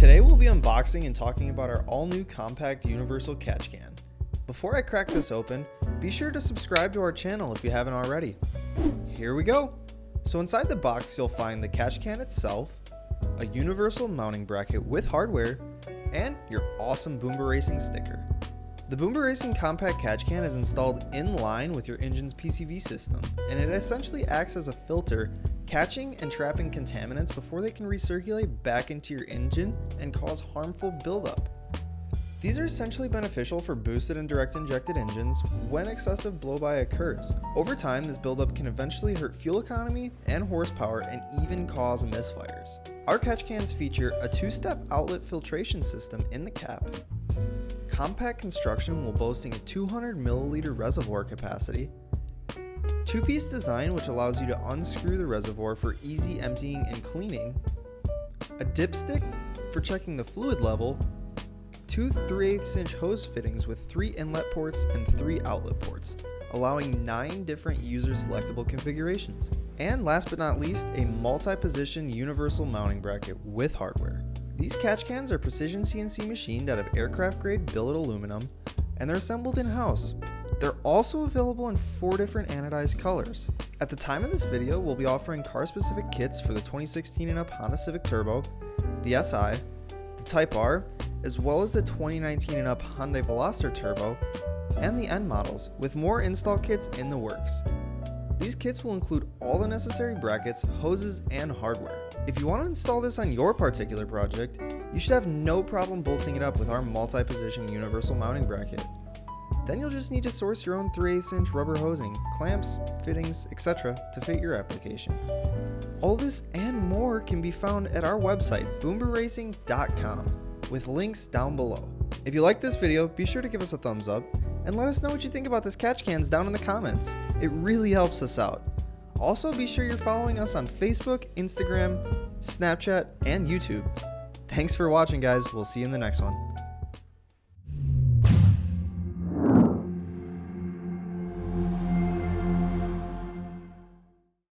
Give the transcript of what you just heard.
Today we'll be unboxing and talking about our all-new compact universal catch can. Before I crack this open, be sure to subscribe to our channel if you haven't already. Here we go! So inside the box you'll find the catch can itself, a universal mounting bracket with hardware, and your awesome Boomba Racing sticker. The Boomba Racing compact catch can is installed in line with your engine's PCV system, and it essentially acts as a filter, catching and trapping contaminants before they can recirculate back into your engine and cause harmful buildup. These are essentially beneficial for boosted and direct injected engines when excessive blow-by occurs. Over time, this buildup can eventually hurt fuel economy and horsepower and even cause misfires. Our catch cans feature a two-step outlet filtration system in the cap, compact construction while boasting a 200 milliliter reservoir capacity, two-piece design which allows you to unscrew the reservoir for easy emptying and cleaning, a dipstick for checking the fluid level, two 3/8 inch hose fittings with 3 inlet ports and 3 outlet ports, allowing 9 different user selectable configurations. And last but not least, a multi-position universal mounting bracket with hardware. These catch cans are precision CNC machined out of aircraft grade billet aluminum, and they're assembled in-house. They're also available in 4 different anodized colors. At the time of this video, we'll be offering car-specific kits for the 2016 and up Honda Civic Turbo, the SI, the Type R, as well as the 2019 and up Hyundai Veloster Turbo, and the N models, with more install kits in the works. These kits will include all the necessary brackets, hoses, and hardware. If you want to install this on your particular project, you should have no problem bolting it up with our multi-position universal mounting bracket. Then you'll just need to source your own 3/8 inch rubber hosing, clamps, fittings, etc. to fit your application. All this and more can be found at our website, boombaracing.com, with links down below. If you like this video, be sure to give us a thumbs up, and let us know what you think about this catch cans down in the comments. It really helps us out. Also, be sure you're following us on Facebook, Instagram, Snapchat, and YouTube. Thanks for watching, guys. We'll see you in the next one.